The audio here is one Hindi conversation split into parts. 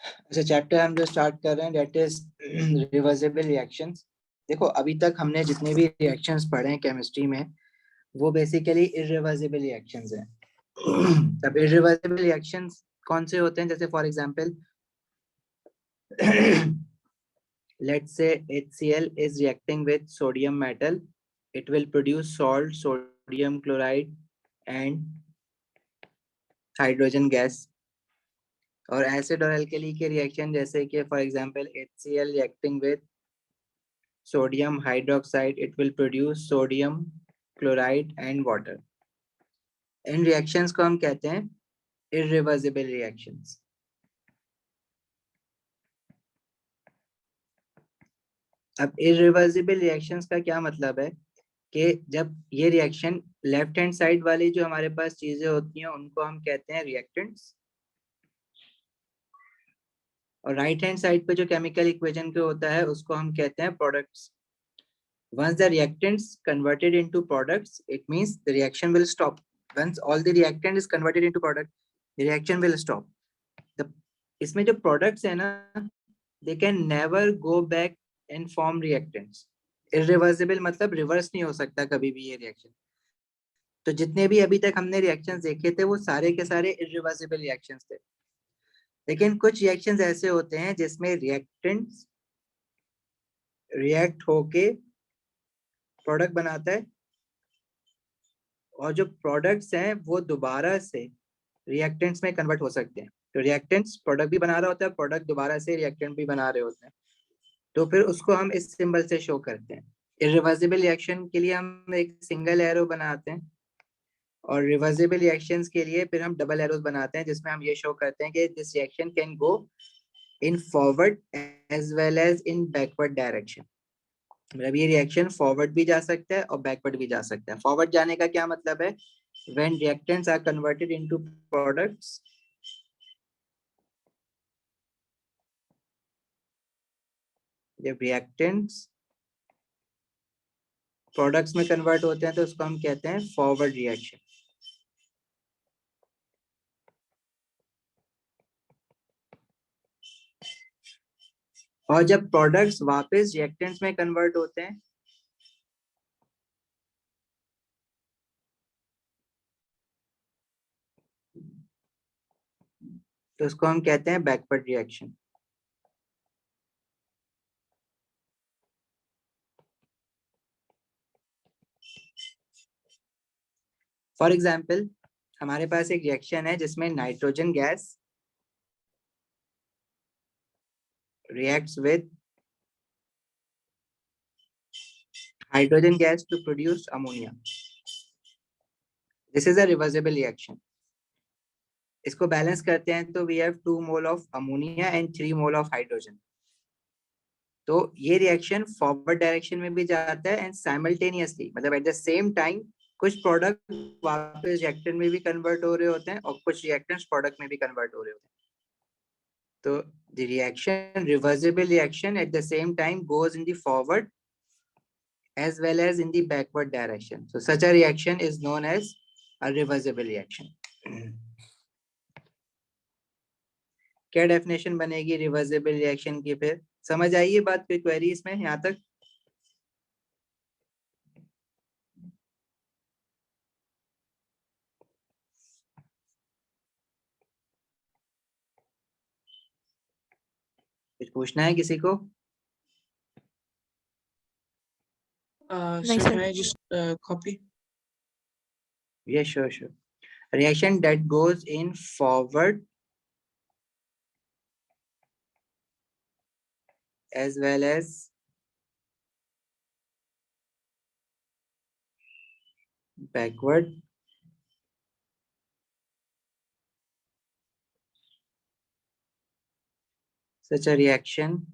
अच्छा, चैप्टर हम जो स्टार्ट कर रहे हैं दैट इज रिवर्सिबल रिएक्शंस। देखो, अभी तक हमने जितने भी रिएक्शंस पढ़े हैं केमिस्ट्री में वो बेसिकली इरिवर्सिबल रिएक्शंस हैं। अब इरिवर्सिबल रिएक्शंस कौन से होते हैं? जैसे for example let's say HCl is reacting with sodium metal, it will produce salt, sodium chloride and hydrogen gas. और एसिड और एल्कली के रिएक्शन जैसे कि for example HCl reacting with sodium hydroxide, it will produce sodium chloride and water. In reactions को हम कहते हैं इरिवर्सिबल रिएक्शंस। अब इरिवर्सिबल रिएक्शंस का क्या मतलब है कि जब ये रिएक्शन लेफ्ट हैंड साइड वाली जो हमारे पास चीजें होती हैं उनको हम कहते हैं रिएक्टेंट्स, और राइट हैंड साइड पे जो केमिकल इक्वेशन के होता है उसको हम कहते हैं products. Once the reactants converted into products, it means the reaction will stop. Once all the reactant is converted into product, the reaction will stop. The इसमें जो products है ना, they can never go back and form reactants. Irreversible मतलब रिवर्स नहीं हो सकता कभी भी ये रिएक्शन। तो जितने भी अभी तक हमने रिएक्शंस देखे थे वो सारे के सारे इरिवर्सिबल रिएक्शंस थे। लेकिन कुछ रिएक्शंस ऐसे होते हैं जिसमें रिएक्टेंट्स रिएक्ट होके प्रोडक्ट बनाता है और जो प्रोडक्ट्स हैं वो दोबारा से रिएक्टेंट्स में कन्वर्ट हो सकते हैं। तो रिएक्टेंट्स प्रोडक्ट भी बना रहा होता है, प्रोडक्ट दोबारा से रिएक्टेंट भी बना रहे होते हैं, तो फिर उसको हम इस सिंबल से शो करते हैं। इरिवर्सिबल रिएक्शन के लिए हम एक सिंगल एरो बनाते हैं और रिवर्सिबल रिएक्शंस के लिए फिर हम डबल एरोस बनाते हैं जिसमें हम ये शो करते हैं कि this reaction can go in forward as well as in backward direction. मतलब ये रिएक्शन फॉरवर्ड भी जा सकता है और बैकवर्ड भी जा सकता है। फॉरवर्ड जाने का क्या मतलब है? When reactants are converted into products, जब रिएक्टेंट्स प्रोडक्ट्स में कन्वर्ट होते हैं तो उसको हम कहते हैं फॉरवर्ड रिएक्शन। और जब प्रोडक्ट्स वापस रिएक्टेंट्स में कन्वर्ट होते हैं तो उसको हम कहते हैं बैकवर्ड रिएक्शन। फॉर एग्जाम्पल, हमारे पास एक रिएक्शन है जिसमें nitrogen gas reacts with hydrogen gas to produce ammonia. This is a reversible reaction. इसको बैलेंस करते हैं तो we have 2 mole of ammonia and 3 mole of hydrogen. तो ये रिएक्शन फॉरवर्ड डायरेक्शन में भी जाता है एंड साइमल्टेनियसली, मतलब एट द सेम टाइम कुछ प्रोडक्ट वापस रिएक्टेंट में भी कन्वर्ट हो रहे होते हैं और कुछ रिएक्टेंट्स प्रोडक्ट में भी कन्वर्ट हो रहे होते हैं। तो the reaction, reversible reaction at the same time goes in the forward as well as in the backward direction. So such a reaction is known as a reversible reaction. क्या डेफिनेशन बनेगी रिवर्सिबल रिएक्शन की? फिर समझ आई ये बात? कोई क्वेरी इसमें यहाँ तक? कुछ पूछना है किसी को? Sir, can I just copy? Yes, sure. Reaction that goes in forward as well as backward such a reaction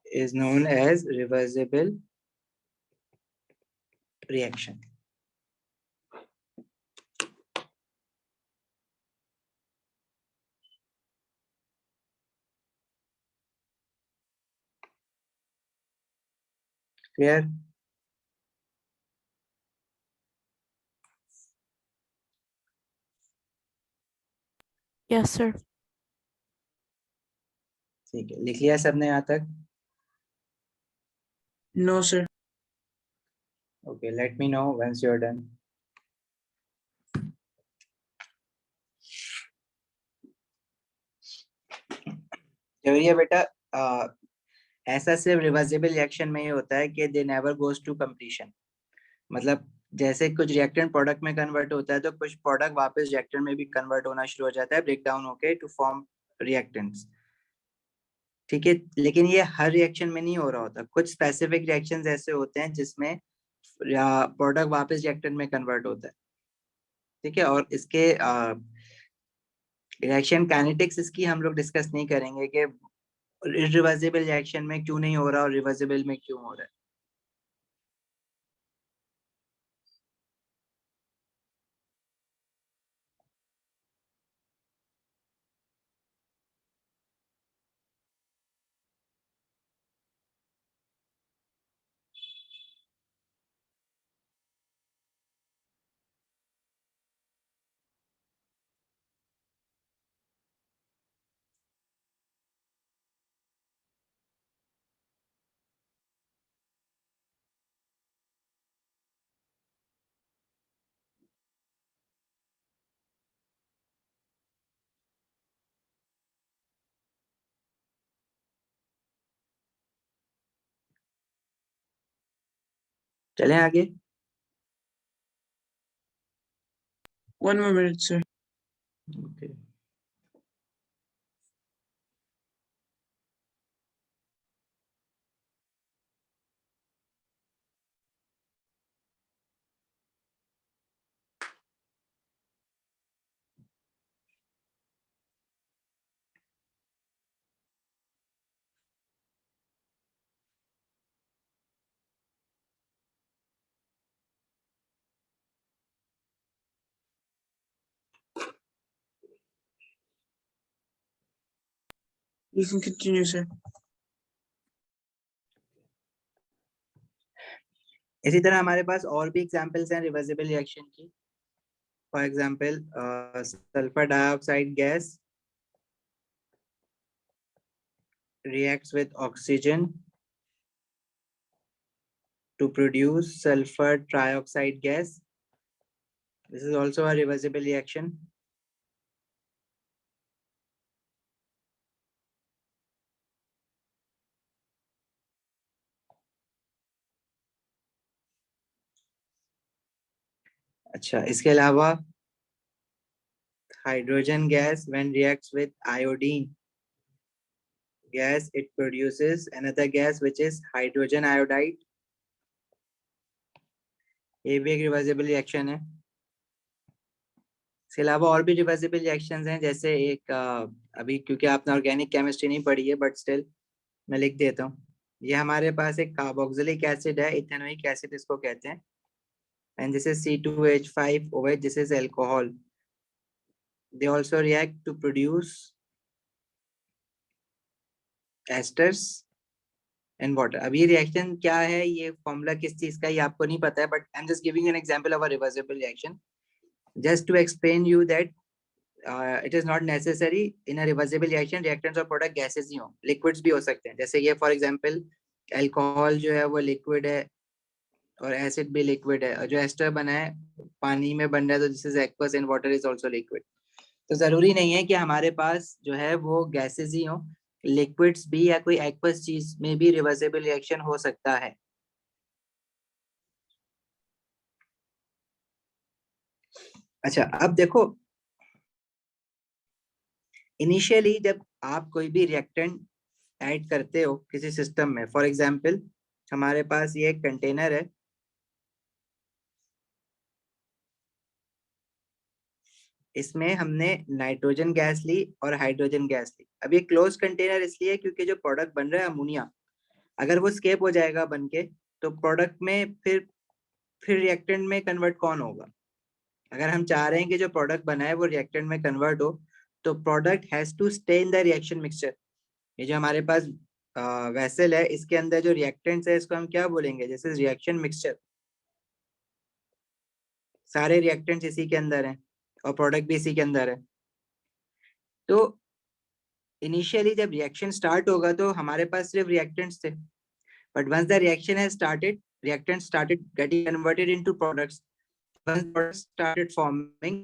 is known as reversible reaction. Clear? Yes, sir. ठीक है, लिख लिया सबने यहाँ तक? No, sir. Okay, let me know once you're done. जरूरी बेटा, ऐसा सिर्फ रिवर्सिबल रिएक्शन में ही होता है कि they never goes to completion. मतलब जैसे कुछ रिएक्टेंट प्रोडक्ट में कन्वर्ट होता है तो कुछ प्रोडक्ट वापस रिएक्टेंट में भी कन्वर्ट होना शुरू हो जाता है, ब्रेक डाउन होके टू फॉर्म रिएक्टेंट्स। ठीक है, लेकिन ये हर रिएक्शन में नहीं हो रहा होता, कुछ स्पेसिफिक रिएक्शंस ऐसे होते हैं जिसमें प्रोडक्ट वापस रिएक्टेंट में कन्वर्ट होता है। ठीक है, और इसके रिएक्शन काइनेटिक्स इसकी हम लोग डिस्कस नहीं करेंगे कि इरिवर्सिबल रिएक्शन में क्यों नहीं हो रहा और रिवर्सिबल में क्यों हो रहा है। चलें आगे? 1 more minute, sir. Okay. You can continue, sir. इसी तरह हमारे पास और भी एग्जांपल्स हैं रिवर्सिबल रिएक्शन की। For example sulphur dioxide gas reacts with oxygen to produce sulfur trioxide gas. This is also a reversible reaction. अच्छा, इसके अलावा hydrogen gas when reacts with iodine gas, it produces another gas which is hydrogen iodide. ये भी एक रिवर्सिबल रिएक्शन है। इसके अलावा और भी रिवर्सिबल रिएक्शंस हैं, जैसे एक अभी क्योंकि आपने ऑर्गेनिक केमिस्ट्री नहीं पढ़ी है बट स्टिल मैं लिख देता हूँ। ये हमारे पास एक कार्बोक्सिलिक एसिड है, इथेनोइक एसिड इसको कहते हैं, and this is C2H5OH, this is alcohol. They also react to produce esters and water. अब ये रिएक्शन क्या है, ये फॉर्मूला किस चीज का, ये आपको नहीं पता है, but I am just giving an example of a reversible reaction just to explain you that it is not necessary in a reversible reaction reactants और product gases ही हो, liquids भी हो सकते हैं। जैसे ये फॉर एग्जांपल अल्कोहल जो है वो लिक्विड है और एसिड भी लिक्विड है, और जो एस्टर बना है पानी में बन रहा है तो this is aqueous and water is also liquid. तो जरूरी नहीं है कि हमारे पास जो है वो गैसेस ही हो, लिक्विड्स भी या कोई एक्वस चीज में भी रिवर्सिबल रिएक्शन हो सकता है। अच्छा, अब देखो इनिशियली जब आप कोई भी रिएक्टेंट ऐड करते हो किसी सिस्टम में, फॉर एग्जांपल हमारे पास ये एक कंटेनर है, इसमें हमने नाइट्रोजन गैस ली और हाइड्रोजन गैस ली। अब ये क्लोज कंटेनर इसलिए क्योंकि जो प्रोडक्ट बन रहा है अमोनिया, अगर वो स्केप हो जाएगा बन के तो प्रोडक्ट में फिर रिएक्टेंट में कन्वर्ट कौन होगा? अगर हम चाह रहे हैं कि जो प्रोडक्ट बना है वो रिएक्टेंट में कन्वर्ट हो तो product has to stay in the reaction mixture. ये जो हमारे पास वेसल है इसके अंदर जो रिएक्टेंट्स है इसको हम क्या बोलेंगे? जैसे रिएक्शन मिक्सचर, सारे रिएक्टेंट्स इसी के अंदर हैं और प्रोडक्ट भी इसी के अंदर है। तो इनिशियली जब रिएक्शन स्टार्ट होगा तो हमारे पास सिर्फ रिएक्टेंट्स थे, but once the reaction has started, reactants started getting converted into products. Once products started forming,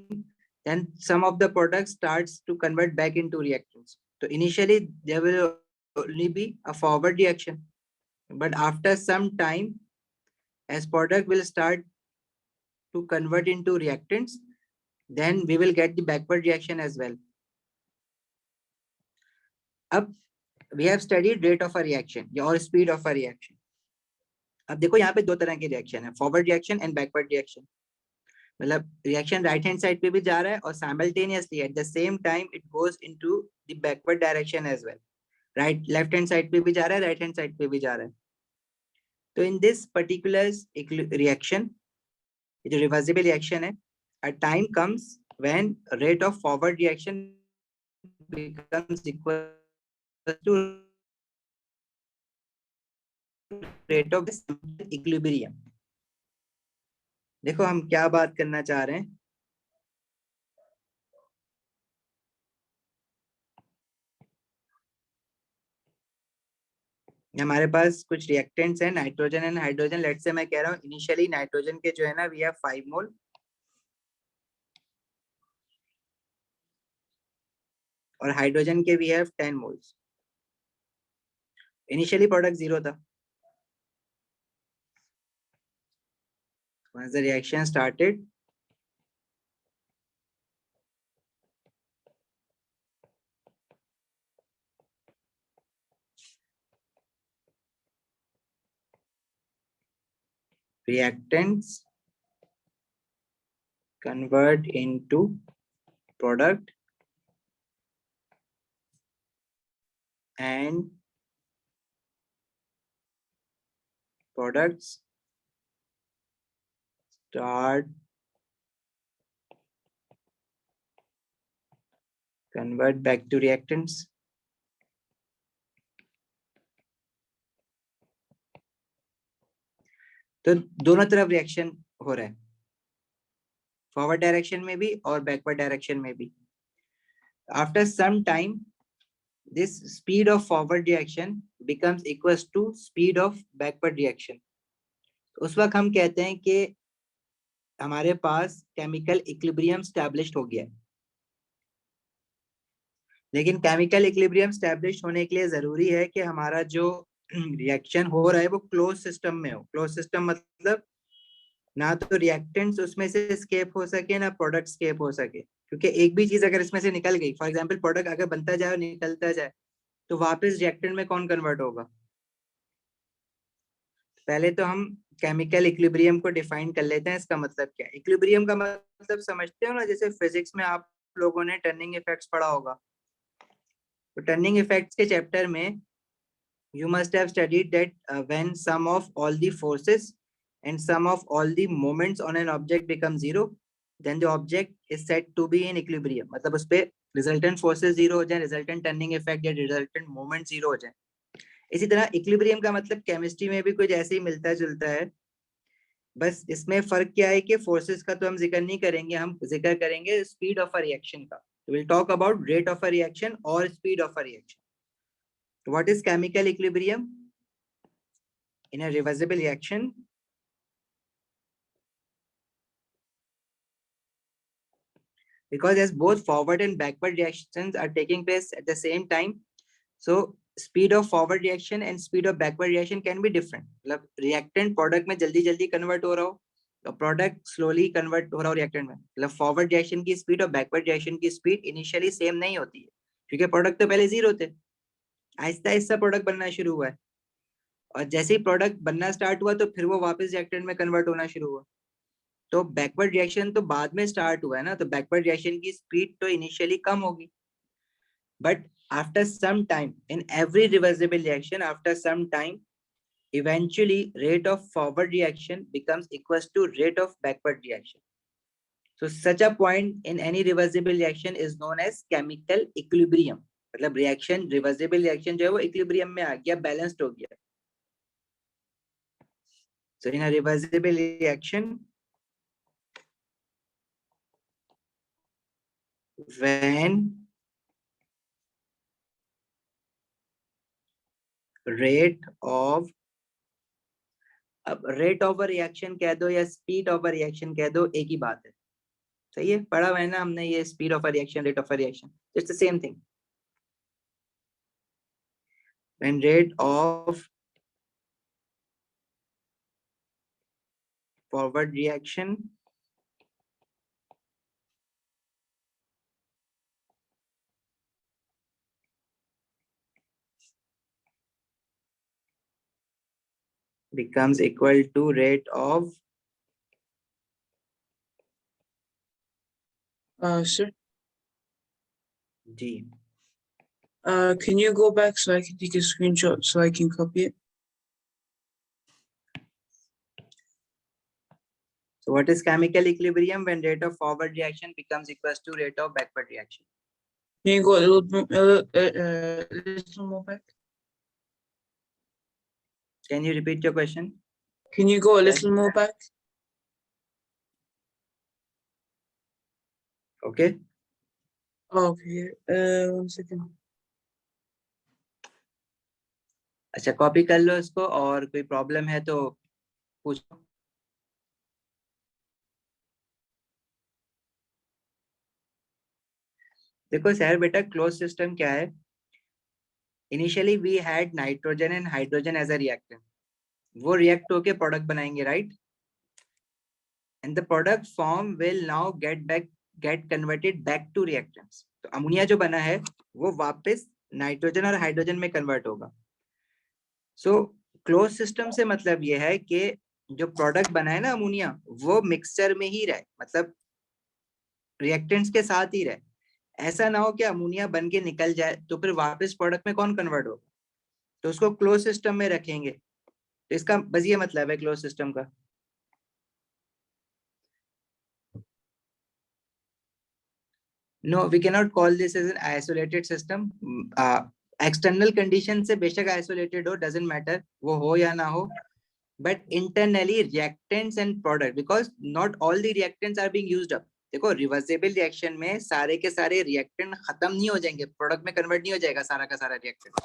then some of the products starts to convert back into reactants. So initially there will only be a forward reaction, but after some time, as product will start to convert into reactants, then we will get the backward reaction as well. अब we have studied rate of a reaction or speed of a reaction. अब देखो यहाँ पे दो तरह के रिएक्शन है, forward reaction and backward reaction. मतलब रिएक्शन राइट हैंड साइड पे भी जा रहा है और simultaneously at the same time it goes into the backward direction as well. Right left hand side पे भी जा रहा है, राइट हैंड साइड पे भी जा रहा है. तो इन दिस पर्टिकुलर रिएक्शन, जो रिवर्सिबल रिएक्शन है, a time comes when rate of forward reaction becomes equal to rate of equilibrium. देखो हम क्या बात करना चाह रहे हैं. हमारे पास कुछ रिएक्टेंट्स हैं, nitrogen and hydrogen. Let's say मैं कह रहा हूँ इनिशियली नाइट्रोजन के जो है ना वी हैव 5 मोल और हाइड्रोजन के we have 10 moles. Initially product 0 था. Once the reaction started, reactants convert into product and products start convert back to reactants. तो दोनों तरफ रिएक्शन हो रहा है, फॉरवर्ड डायरेक्शन में भी और बैकवर्ड डायरेक्शन में भी. After some time this speed of forward reaction becomes equals to speed of backward reaction. उस वक्त हम कहते हैं कि हमारे पास केमिकल इक्विलिब्रियम स्टैब्लिश्ड हो गया है. लेकिन केमिकल इक्विलिब्रियम स्टैब्लिश्ड होने के लिए जरूरी है कि हमारा जो रिएक्शन हो रहा है वो क्लोज सिस्टम में हो. क्लोज सिस्टम मतलब ना तो रिएक्टेंट्स उसमें से एस्केप हो सके ना प्रोडक्ट एस्केप हो सके, क्योंकि एक भी चीज अगर इसमें से निकल गई, फॉर एग्जांपल प्रोडक्ट अगर बनता जाए और निकलता जाए, तो वापस रिएक्टेंट में कौन कन्वर्ट होगा. पहले तो हम केमिकल इक्विलिब्रियम को डिफाइन कर लेते हैं. इसका मतलब क्या है? इक्विलिब्रियम का मतलब समझते हो ना, जैसे फिजिक्स में आप लोगों ने टर्निंग इफेक्ट्स पढ़ा होगा. तो टर्निंग इफेक्ट्स के चैप्टर में you must have studied that when sum of all the forces and sum of all the moments on an object become zero, then the object is said to be in equilibrium. मतलब उस पे resultant forces zero हो जाए, resultant turning effect या resultant moment zero हो जाए. इसी तरह equilibrium का मतलब केमिस्ट्री में भी कुछ ऐसे ही मिलता जुलता है. बस इसमें फर्क क्या है कि फोर्सेस का तो हम जिक्र नहीं करेंगे, हम जिक्र करेंगे स्पीड ऑफ अ रिएक्शन का. Will talk about rate of a reaction और speed of a reaction. What is chemical equilibrium? In a reversible reaction, because as both forward and backward reactions are taking place at the same time, so speed of forward reaction and speed of backward reaction can be different. मतलब reactant product में जल्दी जल्दी convert हो रहा हो, तो product slowly convert हो रहा हो reactant में. मतलब forward reaction की speed और backward reaction की speed initially same नहीं होती है, क्योंकि product तो पहले zero थे. आहिस्ता आहिस्ता प्रोडक्ट बनना शुरू हुआ है, और जैसे ही प्रोडक्ट बनना स्टार्ट हुआ तो फिर वो वापस रिएक्टेंट में कन्वर्ट होना शुरू हुआ. तो बैकवर्ड रिएक्शन तो बाद में स्टार्ट हुआ है ना, तो बैकवर्ड रिएक्शन की स्पीड तो इनिशियली कम होगी, but after some time in every reversible reaction, after some time eventually rate of forward reaction becomes equals to rate of backward reaction. So such a point in any reversible reaction is known as chemical equilibrium. मतलब रिएक्शन, रिवर्सिबल रिएक्शन जो है वो इक्विलिब्रियम में आ गया, बैलेंस्ड हो गया. So in a reversible reaction, when rate of, अब रेट ऑफ रिएक्शन कह दो या स्पीड ऑफ रिएक्शन कह दो, एक ही बात है। सही है, पढ़ा हुआ है ना हमने ये, speed of reaction, rate of reaction, it's the same thing. When rate of forward reaction becomes equal to rate of Sir, G. can you go back so I can take a screenshot so I can copy it? So what is chemical equilibrium? When rate of forward reaction becomes equals to rate of backward reaction. Can you go a little more back? Can you repeat your question? Can you go a little more back? Okay. Okay. 1 second. अच्छा, कॉपी कर लो इसको, और कोई प्रॉब्लम है तो पूछो। देखो सर बेटा, क्लोज सिस्टम क्या है? Initially we had nitrogen and hydrogen as a reactant, वो रिएक्ट होके प्रोडक्ट बनाएंगे, right? And the product form will now get converted back to reactants. तो अमोनिया जो बना है वो वापस नाइट्रोजन और हाइड्रोजन में कन्वर्ट होगा। सो क्लोज सिस्टम से मतलब ये है कि जो प्रोडक्ट बना है ना अमोनिया, वो मिक्सचर में ही रहे, मतलब रिएक्टेंट्स के साथ ही रहे। ऐसा ना हो कि अमोनिया बन के निकल जाए तो फिर वापस प्रोडक्ट में कौन कन्वर्ट होगा? तो उसको क्लोज सिस्टम में रखेंगे। तो इसका बस ये मतलब है क्लोज सिस्टम का। No, we can not call this as an isolated system. External condition से बेशक आइसोलेटेड हो, डजंट मैटर वो हो या ना हो, but internally reactants and product, because not all the reactants are being used up. देखो रिवर्सिबल रिएक्शन में सारे के सारे रिएक्टेंट खत्म नहीं हो जाएंगे, प्रोडक्ट में कन्वर्ट नहीं हो जाएगा सारा का सारा रिएक्टेंट।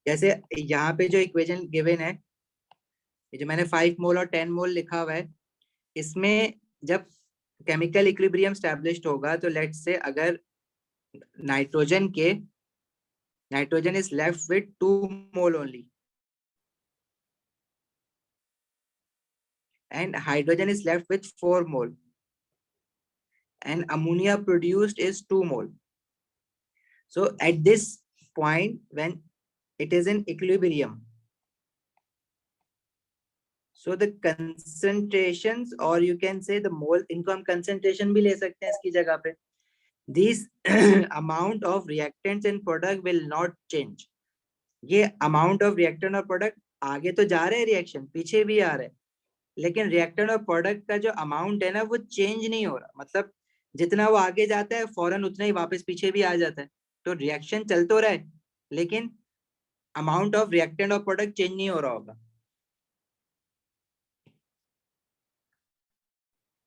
जैसे यहाँ पे जो इक्वेशन गिवन है, ये जो मैंने 5 मोल और 10 मोल लिखा हुआ है, इसमें जब केमिकल इक्विलिब्रियम स्टैब्लिश्ड होगा तो लेट्स से अगर nitrogen is left with 2 mole only and hydrogen is left with 4 mole and ammonia produced is 2 mole. So at this point when it is in equilibrium, so the concentrations, or you can say the mole, इनको हम concentration भी ले सकते हैं इसकी जगह पे, this amount of reactants and product will not change. ये amount of reactant और product आगे तो जा रहे हैं, रिएक्शन पीछे भी आ रहे हैं, लेकिन रिएक्टेंट और प्रोडक्ट का जो अमाउंट है ना वो चेंज नहीं हो रहा। मतलब जितना वो आगे जाता है फौरन उतना ही वापस पीछे भी आ जाता है। तो रिएक्शन चल तो रहा है लेकिन अमाउंट ऑफ रिएक्टेंट और प्रोडक्ट चेंज नहीं हो रहा होगा।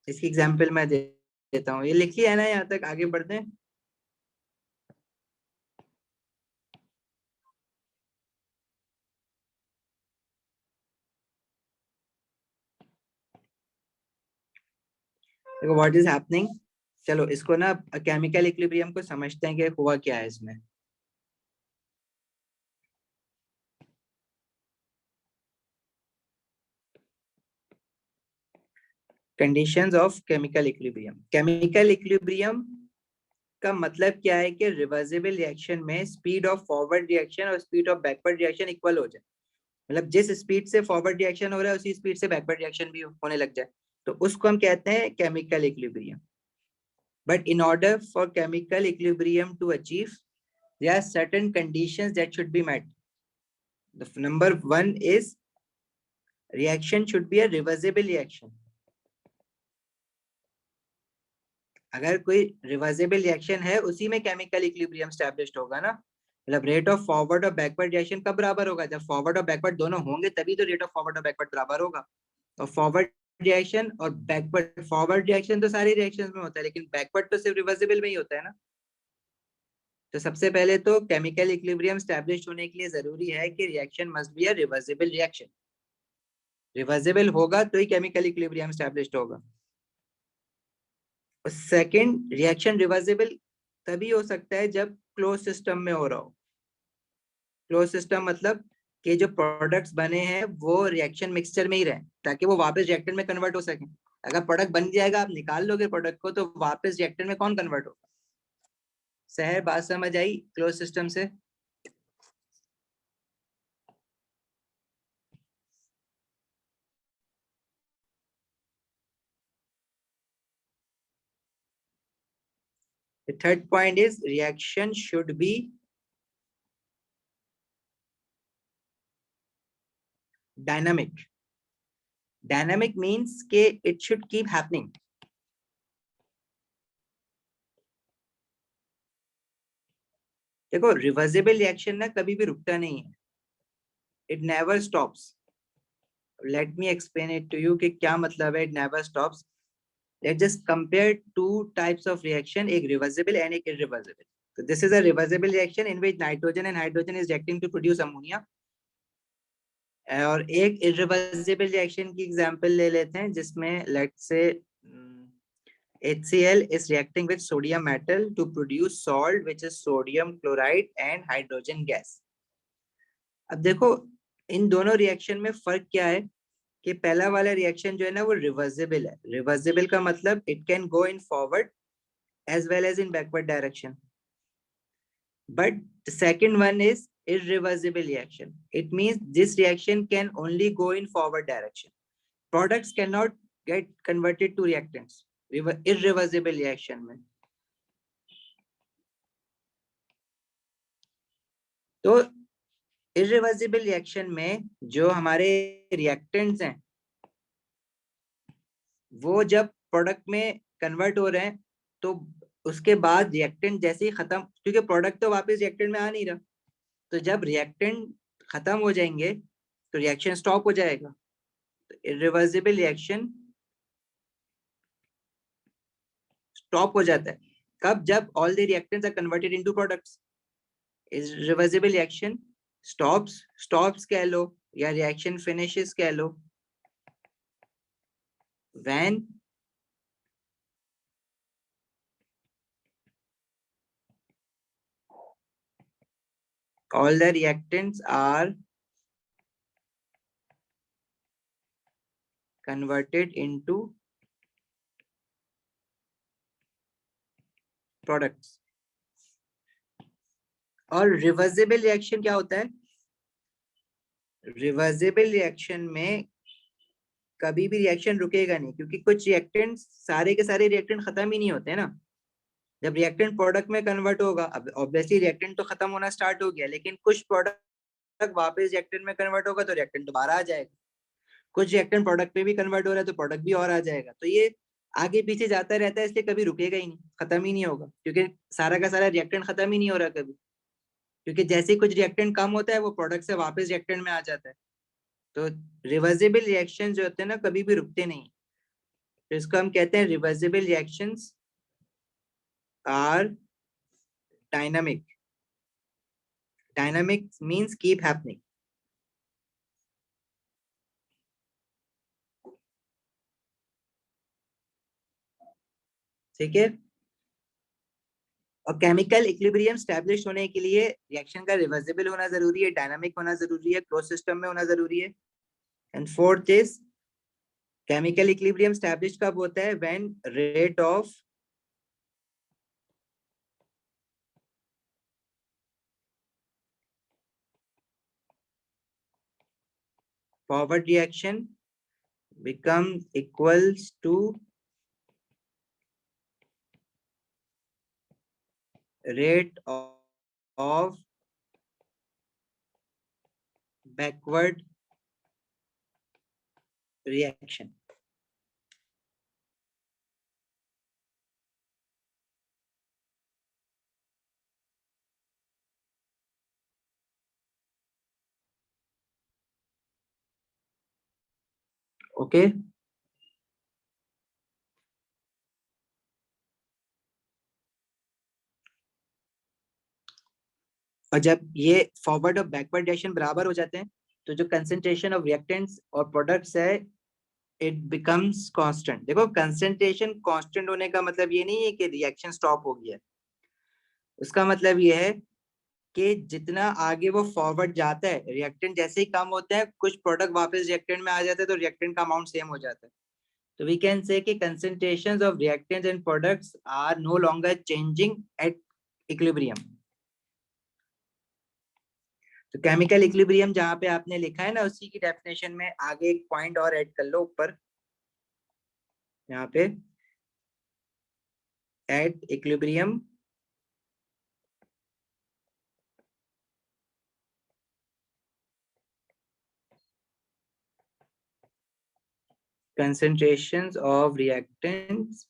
इसकी एग्जांपल मैं देता हूँ, ये लिखी है ना, यहाँ तक आगे बढ़ते हैं। देखो व्हाट इज हैपनिंग, चलो इसको ना केमिकल इक्विलिब्रियम को समझते हैं कि हुआ क्या है इसमें। Conditions of chemical equilibrium. Chemical equilibrium का मतलब क्या है कि रिवर्सिबल रिएक्शन में स्पीड ऑफ फॉरवर्ड रिएक्शन और speed of backward reaction equal हो जाए। मतलब जिस स्पीड से फॉरवर्ड रिएक्शन हो रहा है उसी स्पीड से बैकवर्ड रिएक्शन भी होने लग जाए, तो उसको हम कहते हैं chemical equilibrium. But in order for chemical equilibrium to achieve, there are certain conditions that should be met. The number 1 is reaction should be a reversible reaction. अगर कोई रिवर्सिबल रिएक्शन है उसी में केमिकल इक्विलिब्रियम एस्टैब्लिश्ड होगा ना। मतलब रेट ऑफ फॉरवर्ड और बैकवर्ड रिएक्शन कब बराबर होगा? जब फॉरवर्ड और बैकवर्ड दोनों होंगे तभी तो रेट ऑफ फॉरवर्ड और बैकवर्ड बराबर होगा। और फॉरवर्ड रिएक्शन और बैकवर्ड, फॉरवर्ड रिएक्शन तो सारी रिएक्शंस में होता है लेकिन बैकवर्ड तो सिर्फ रिवर्सिबल में ही होता है ना। तो सबसे पहले तो केमिकल इक्विलिब्रियम स्टैब्लिश होने के लिए जरूरी है कि reaction must be a reversible reaction. Reversible होगा तो ही केमिकल इक्विलिब्रियम स्टैब्लिश्ड होगा। और सेकंड, रिएक्शन रिवर्सिबल तभी हो सकता है जब क्लोज सिस्टम में हो रहा हो। क्लोज सिस्टम मतलब कि जो प्रोडक्ट्स बने हैं वो रिएक्शन मिक्सचर में ही रहे, ताकि वो वापस रिएक्टर में कन्वर्ट हो सके। अगर प्रोडक्ट बन जाएगा, आप निकाल लोगे प्रोडक्ट को, तो वापस रिएक्टर में कौन कन्वर्ट होगा? सहर, बात समझ आई क्लोज सिस्टम से? The third point is reaction should be dynamic. Dynamic means कि it should keep happening. देखो, रिवर्सिबल रिएक्शन ना कभी भी रुकता नहीं है। It never stops. Let me explain it to you कि क्या मतलब है it never stops. Let's just compare two types of reaction, एक reversible and एक irreversible. So this is a reversible reaction in which nitrogen and hydrogen is reacting to produce ammonia. और एक irreversible reaction की example ले लेते हैं जिसमें let's say HCl is reacting with sodium metal to produce salt which is sodium chloride and hydrogen gas. अब देखो, इन दोनों रिएक्शन में फर्क क्या है कि पहला वाला रिएक्शन जो है ना वो रिवर्सिबल है। रिवर्सिबल का मतलब it can go in forward as well as in backward direction. But the second one is irreversible reaction. It means this reaction can only go in forward direction. Products cannot get converted to reactants. Irreversible reaction में तो irreversible reaction में जो हमारे reactants हैं वो जब प्रोडक्ट में कन्वर्ट हो रहे हैं तो उसके बाद रिएक्टेंट जैसे ही खत्म, क्योंकि प्रोडक्ट तो वापस रिएक्टेंट में आ नहीं रहा, तो जब रिएक्टेंट खत्म हो जाएंगे तो रिएक्शन स्टॉप हो जाएगा। तो इरिवर्सिबल रिएक्शन स्टॉप हो जाता है कब? जब all the reactants are converted into products. Irreversible reaction stops कह लो या रिएक्शन फिनिशेस कह लो when all the reactants are converted into products. और रिवर्सिबल रिएक्शन क्या होता है? रिवर्सिबल रिएक्शन में कभी भी रिएक्शन रुकेगा नहीं, क्योंकि कुछ रिएक्टेंट, सारे के सारे रिएक्टेंट खत्म ही नहीं होते ना। जब रिएक्टेंट प्रोडक्ट में कन्वर्ट होगा, अब ऑब्वियसली रिएक्टेंट तो खत्म होना स्टार्ट हो गया, लेकिन कुछ प्रोडक्ट वापस रिएक्टेंट में कन्वर्ट होगा तो रिएक्टेंट दोबारा आ जाएगा। कुछ रिएक्टेंट प्रोडक्ट में भी कन्वर्ट हो रहा है तो प्रोडक्ट भी और आ जाएगा। तो ये आगे पीछे जाता रहता है, इसलिए कभी रुकेगा ही नहीं, खत्म ही नहीं होगा, क्योंकि सारा का सारा रिएक्टेंट खत्म ही नहीं हो रहा कभी। क्योंकि जैसे ही कुछ रिएक्टेंट कम होता है वो प्रोडक्ट से वापस रिएक्टेंट में आ जाता है। तो रिवर्सिबल रिएक्शन जो होते हैं ना कभी भी रुकते नहीं, तो इसको हम कहते हैं reversible reactions are dynamic. Dynamic means keep happening. ठीक है। और केमिकल इक्विलिब्रियम स्टैब्लिश होने के लिए रिएक्शन का रिवर्सिबल होना जरूरी है, डायनामिक होना जरूरी है, क्लोज सिस्टम में होना जरूरी है। And fourth is chemical equilibrium establish कब होता है? When rate of forward reaction becomes equals to rate of backward reaction. Okay. और जब ये फॉरवर्ड और बैकवर्ड डायरेक्शन बराबर हो जाते हैं तो जो कंसेंट्रेशन ऑफ रिएक्टेंट्स और प्रोडक्ट्स है इट बिकम्स कांस्टेंट। देखो कंसेंट्रेशन कांस्टेंट होने का मतलब ये नहीं है कि रिएक्शन स्टॉप हो गया, उसका मतलब ये है कि जितना आगे वो फॉरवर्ड जाता है रिएक्टेंट जैसे ही कम होता है कुछ प्रोडक्ट वापस रिएक्टेंट में आ जाता है तो रिएक्टेंट का अमाउंट सेम हो जाता है। तो वी कैन से कि concentrations of reactants and products are no longer changing at equilibrium। तो केमिकल इक्विलिब्रियम जहां पे आपने लिखा है ना उसी की डेफिनेशन में आगे एक पॉइंट और ऐड कर लो ऊपर यहाँ पे at equilibrium concentrations of reactants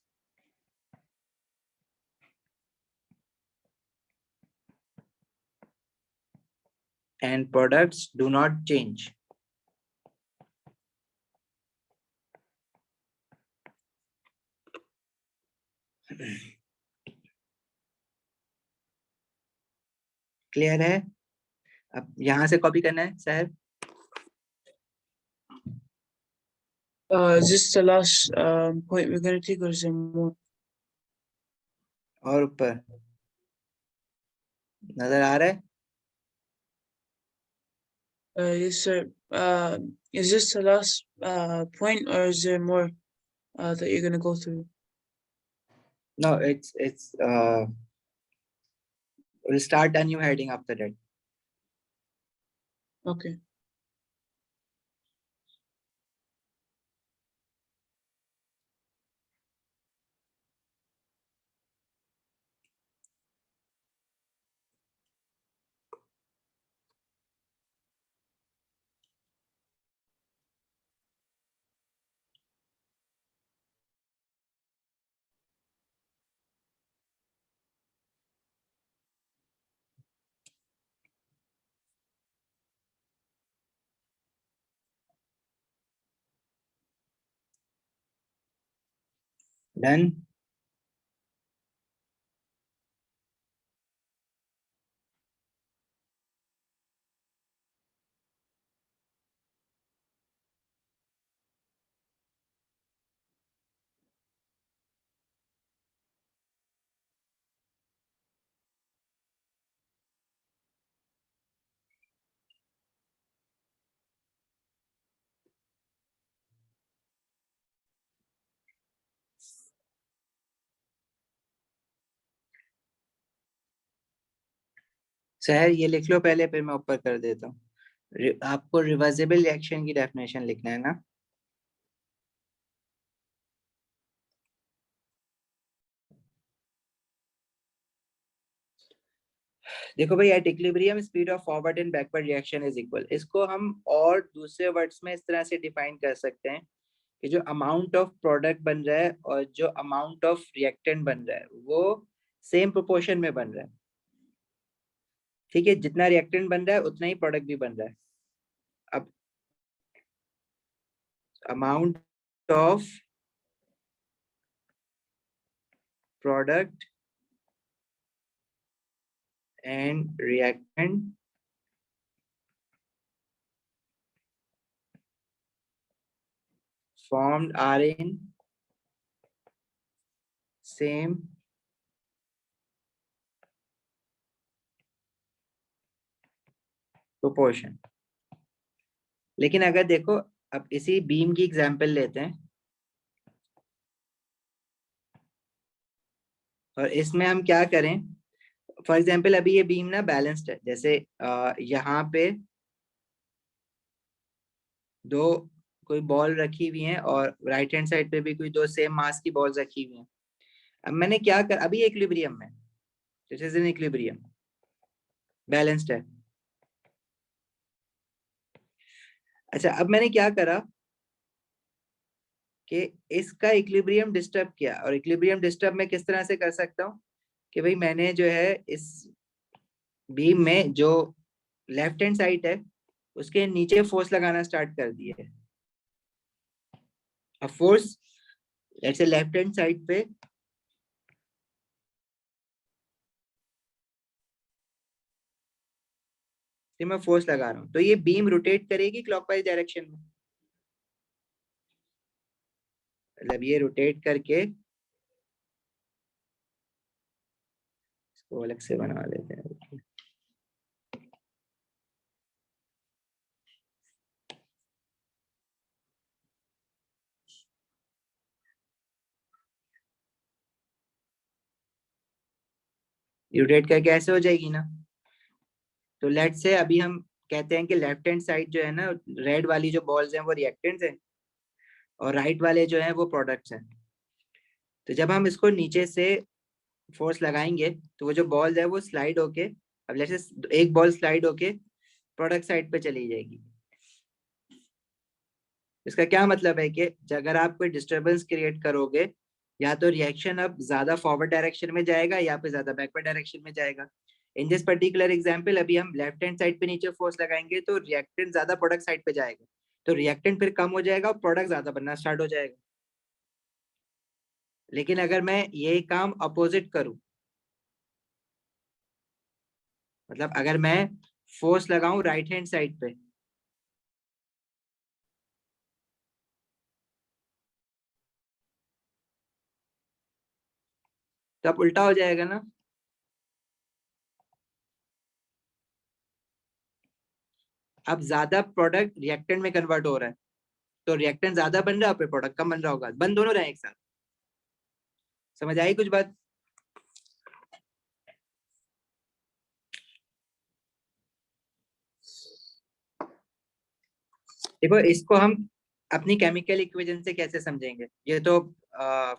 and products do not change। Clear है? अब यहां से कॉपी करना है sir. Is this the last point we're gonna take, or is there more? और ऊपर नजर आ रहा है? Yes, sir. Is this the last point, or is there more that you're gonna go through? No, it's we'll start a new heading after that। Okay. Done. Sir ये लिख लो पहले फिर मैं ऊपर कर देता हूँ। आपको रिवर्सिबल रिएक्शन की डेफिनेशन लिखना है ना। देखो भाई at equilibrium speed of forward and backward reaction is equal. इसको हम और दूसरे वर्ड्स में इस तरह से डिफाइन कर सकते हैं कि जो अमाउंट ऑफ प्रोडक्ट बन रहा है और जो अमाउंट ऑफ रिएक्टेंट बन रहा है वो सेम प्रोपोर्शन में बन रहा है। ठीक है, जितना रिएक्टेंट बन रहा है उतना ही प्रोडक्ट भी बन रहा है। अब amount of product and reactant formed are in same proportion। लेकिन अगर देखो अब इसी बीम की एग्जांपल लेते हैं और इसमें हम क्या करें। फॉर एग्जांपल अभी ये बीम ना बैलेंस्ड है, जैसे यहाँ पे दो कोई बॉल रखी हुई है और राइट हैंड साइड पे भी कोई दो सेम मास की बॉल्स रखी हुई हैं। अब मैंने क्या कर अभी इक्विलिब्रियम में this is in equilibrium balanced है। अच्छा अब मैंने क्या करा कि इसका इक्विलिब्रियम डिस्टर्ब किया। और इक्विलिब्रियम डिस्टर्ब मैं किस तरह से कर सकता हूँ कि भाई मैंने जो है इस बीम में जो लेफ्ट हैंड साइड है उसके नीचे फोर्स लगाना स्टार्ट कर दिए। अब force let's say left hand side पे तो मैं फोर्स लगा रहा हूँ, तो ये बीम रोटेट करेगी क्लॉकवाइज डायरेक्शन में। मतलब ये रोटेट करके, इसको अलग से बना देते हैं। रोटेट करके ऐसे हो जाएगी ना। तो लेट से अभी हम कहते हैं कि लेफ्ट हैंड साइड जो है ना, रेड वाली जो बॉल्स हैं वो रिएक्टेंट्स हैं, और राइट वाले जो हैं वो प्रोडक्ट्स हैं। तो जब हम इसको नीचे से फोर्स लगाएंगे तो वो जो बॉल है वो स्लाइड होके, अब जैसे एक बॉल स्लाइड होके प्रोडक्ट साइड पे चली जाएगी। इसका क्या मतलब है कि अगर आप कोई डिस्टरबेंस क्रिएट करोगे, या तो रिएक्शन अब ज्यादा फॉरवर्ड डायरेक्शन में जाएगा या फिर ज्यादा बैकवर्ड डायरेक्शन में जाएगा। इन दिस पर्टिकुलर एग्जांपल अभी हम लेफ्ट हैंड साइड पे नीचे फोर्स लगाएंगे तो रिएक्टेंट ज्यादा प्रोडक्ट साइड पे जाएगा, तो रिएक्टेंट फिर कम हो जाएगा और प्रोडक्ट ज्यादा बनना स्टार्ट हो जाएगा। लेकिन अगर मैं यही काम अपोजिट करूं, मतलब अगर मैं फोर्स लगाऊं राइट हैंड साइड पे, तो अब उल्टा हो जाएगा ना। अब ज्यादा प्रोडक्ट रिएक्टेंट में कन्वर्ट हो रहा है, तो रिएक्टेंट ज्यादा बन रहा है, फिर प्रोडक्ट कम बन रहा होगा, बन दोनों रहे हैं एक साथ। समझ आई कुछ बात? देखो इसको हम अपनी केमिकल इक्वेशन से कैसे समझेंगे, ये तो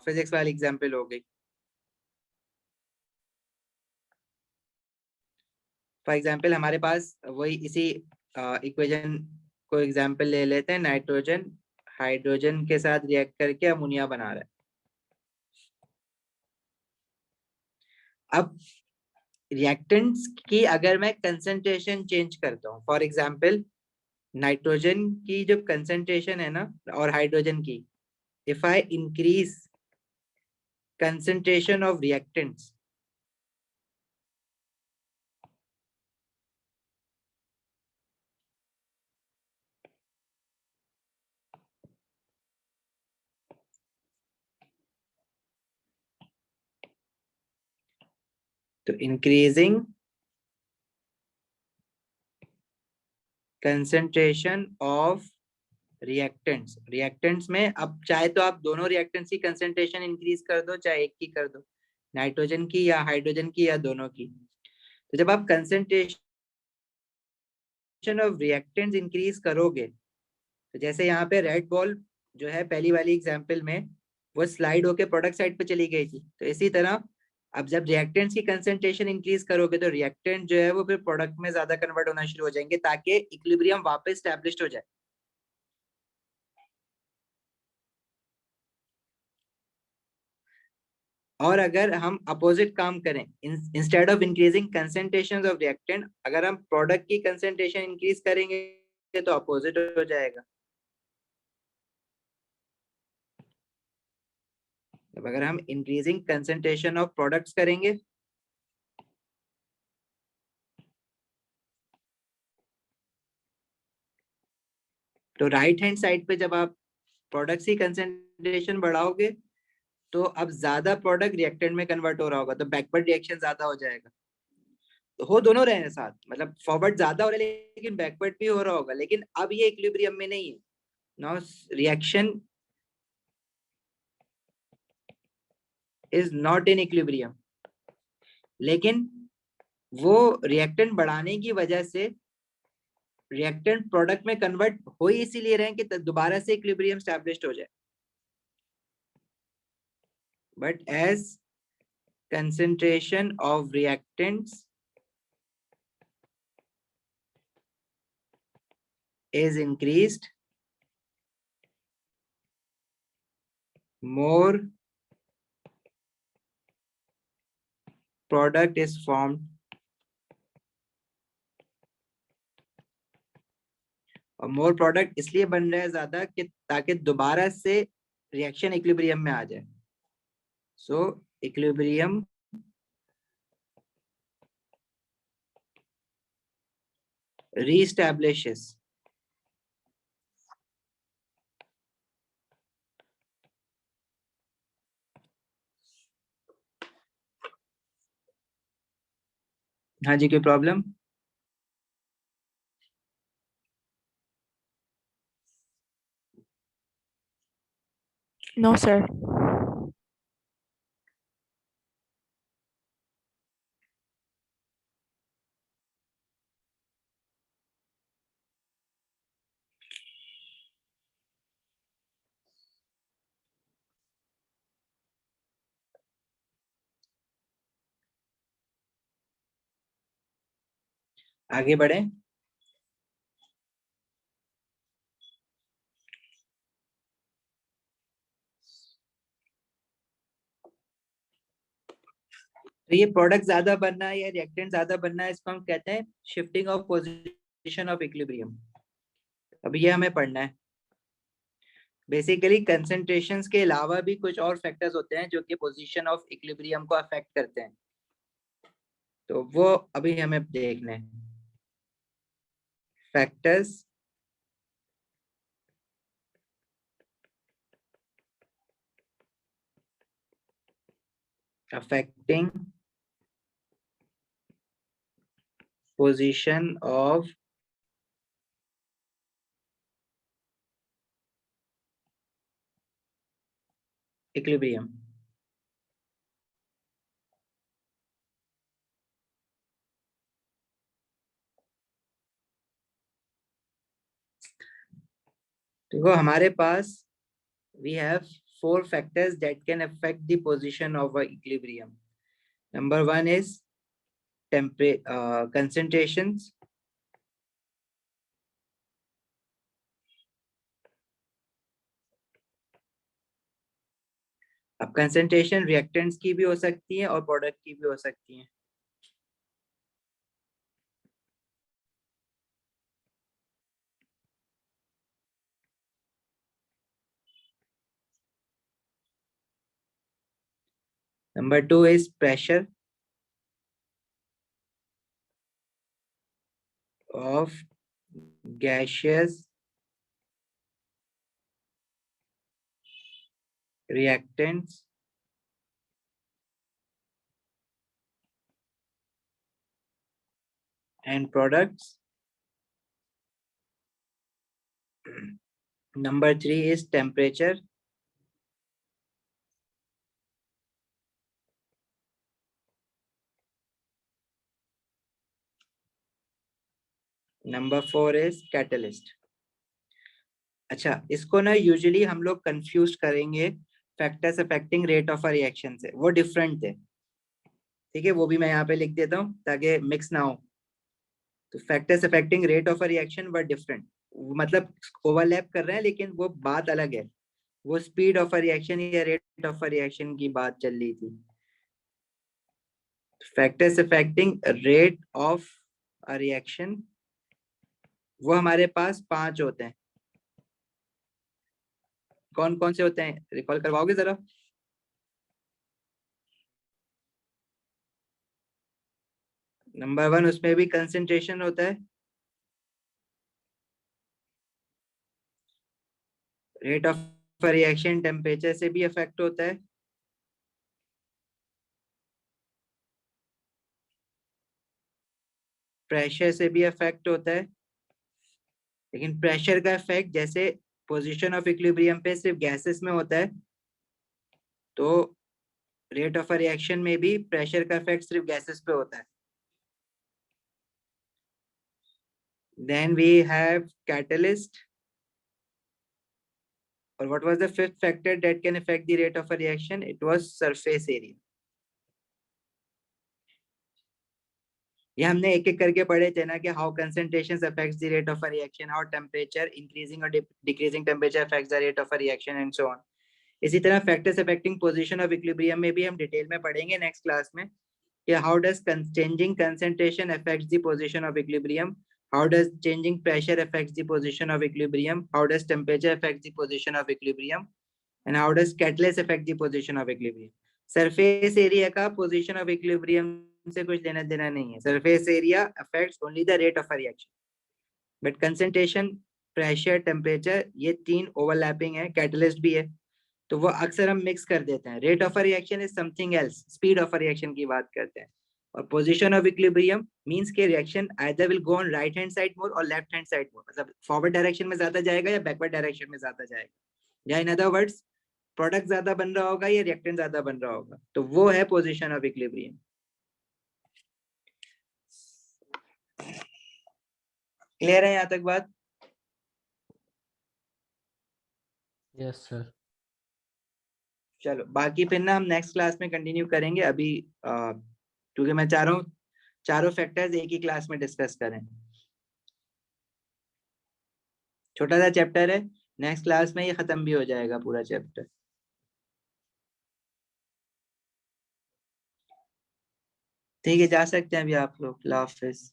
फिजिक्स वाली एग्जांपल हो गई। फॉर एग्जांपल हमारे पास वही इसी इक्वेशन को एग्जांपल ले लेते हैं, नाइट्रोजन हाइड्रोजन के साथ रिएक्ट करके अमोनिया बना रहा है। अब रिएक्टेंट्स की अगर मैं कंसंट्रेशन चेंज करता हूँ, फॉर एग्जांपल नाइट्रोजन की जो कंसंट्रेशन है ना और हाइड्रोजन की, if I increase concentration of reactants, तो increasing concentration of रिएक्टेंट्स में, अब चाहे तो आप दोनों रिएक्टेंट्स की कंसेंट्रेशन इंक्रीज कर दो, चाहे एक की कर दो, नाइट्रोजन की या हाइड्रोजन की या दोनों की। तो जब आप कंसेंट्रेशन ऑफ रिएक्टेंट्स इंक्रीज करोगे, तो जैसे यहाँ पे रेड बॉल जो है पहली वाली एग्जांपल में, वो स्लाइड होके प्रोडक्ट साइड पे चली गई थी, तो इसी तरह अब जब रिएक्टेंट्स की कंसेंट्रेशन इंक्रीज करोगे तो रिएक्टेंट जो है वो फिर प्रोडक्ट में ज्यादा कन्वर्ट होना शुरू हो जाएंगे, ताकि इक्विलिब्रियम वापस स्टैब्लिश्ड हो जाए। और अगर हम अपोजिट काम करें, instead of increasing concentration of reactant, अगर हम प्रोडक्ट की कंसेंट्रेशन इंक्रीज करेंगे तो अपोजिट हो जाएगा। अब अगर हम इंक्रीजिंग कंसेंट्रेशन ऑफ प्रोडक्ट्स करेंगे, तो राइट हैंड साइड पे जब आप प्रोडक्ट्स की कंसेंट्रेशन बढ़ाओगे तो अब ज्यादा प्रोडक्ट रिएक्टेंट में कन्वर्ट हो रहा होगा, तो बैकवर्ड रिएक्शन ज्यादा हो जाएगा। तो हो दोनों रहे हैं साथ, मतलब फॉरवर्ड ज्यादा हो रहा है लेकिन बैकवर्ड भी हो रहा होगा, लेकिन अब ये इक्विलिब्रियम में नहीं है। Now reaction is not in equilibrium, लेकिन वो रिएक्टेंट बढ़ाने की वजह से रिएक्टेंट प्रोडक्ट में कन्वर्ट हो ही इसीलिए रहे कि दोबारा से इक्विलिब्रियम स्टैब्लिश्ड हो जाए। But as concentration of reactants is increased, more product is formed, और मोर प्रोडक्ट इसलिए बन रहा है ज्यादा कि ताकि दोबारा से रिएक्शन इक्विलिब्रियम में आ जाए। सो reestablishes हाँ जी, कोई प्रॉब्लम? No, sir. आगे बढ़े। तो ये प्रोडक्ट ज्यादा बनना है या रिएक्टेंट ज्यादा बनना है, इसको हम कहते हैं shifting of position of equilibrium. अब ये हमें पढ़ना है। बेसिकली कंसंट्रेशंस के अलावा भी कुछ और फैक्टर्स होते हैं जो कि पोजीशन ऑफ इक्विलिब्रियम को अफेक्ट करते हैं, तो वो अभी हमें देखने हैं। Factors affecting position of equilibrium। देखो हमारे पास we have 4 factors that can affect the position of a equilibrium. Number 1 is concentrations, अब कंसंट्रेशन रिएक्टेंट्स की भी हो सकती है और प्रोडक्ट की भी हो सकती है। Number 2 is pressure of gaseous reactants and products. Number 3 is temperature number 4 is catalyst. अच्छा, इसको ना यूजुअली हम लोग कंफ्यूज करेंगे factors affecting rate of a reaction से, वो डिफरेंट थे। ठीक है, वो भी मैं यहाँ पे लिख देता हूँ ताकि मिक्स ना हो। तो factors affecting rate of a reaction were different, मतलब ओवरलैप कर रहे हैं लेकिन वो बात अलग है। वो स्पीड ऑफ अ रिएक्शन या रेट ऑफ अ रिएक्शन की बात चल रही थी। Factors affecting rate of a reaction वो हमारे पास 5 होते हैं। कौन कौन से होते हैं रिकॉल करवाओगे जरा? नंबर 1 उसमें भी कंसंट्रेशन होता है, रेट ऑफ रिएक्शन टेम्परेचर से भी अफेक्ट होता है, प्रेशर से भी अफेक्ट होता है। लेकिन प्रेशर का इफेक्ट जैसे पोजीशन ऑफ इक्विलिब्रियम पे सिर्फ गैसेस में होता है, तो रेट ऑफ रिएक्शन में भी प्रेशर का इफेक्ट सिर्फ गैसेस पे होता है। देन वी हैव कैटलिस्ट, और what was the fifth factor that can affect the rate of reaction? It was surface area. ये हमने एक एक करके पढ़े थे ना कि how concentrations affects the rate of a reaction, how temperature increasing और decreasing temperature affects the rate of a reaction and so on. इसी तरह factors affecting position of equilibrium में भी हम डिटेल में पढ़ेंगे नेक्स्ट क्लास में कि how does changing concentration affects the position of equilibrium, how does changing pressure affects the position of equilibrium, how does temperature affects the position of equilibrium, and how does catalyst affect the position of equilibrium। Surface area का पोजीशन ऑफ इक्विलिब्रियम से कुछ लेना देना नहीं है। Surface area affects only the rate of reaction. But concentration, pressure, temperature, ये 3 ओवरलैपिंग है, कैटलिस्ट भी है, तो वो अक्सर हम मिक्स कर देते हैं। Rate of a reaction is something else, speed of a reaction की बात करते हैं। और पोजीशन ऑफ इक्विलिब्रियम मींस के reaction either will go on right hand side मोर और लेफ्ट हैंड साइड मोर, मतलब फॉरवर्ड डायरेक्शन में ज्यादा जाएगा या बैकवर्ड डायरेक्शन में ज्यादा जाएगा, या इन अदर वर्ड्स प्रोडक्ट ज्यादा बन रहा होगा या रिएक्टेंट ज्यादा बन रहा होगा, तो वो है पोजीशन ऑफ इक्विलिब्रियम। क्लियर है यहाँ तक बात? Yes sir. चलो बाकी फिर ना हम नेक्स्ट क्लास में कंटिन्यू करेंगे। अभी क्योंकि मैं चाह रहा हूँ चारों फैक्टर्स एक ही क्लास में डिस्कस करें। छोटा सा चैप्टर है, नेक्स्ट क्लास में ये खत्म भी हो जाएगा पूरा चैप्टर। ठीक है, जा सकते हैं अभी आप लोग। अल्लाह हाफिज।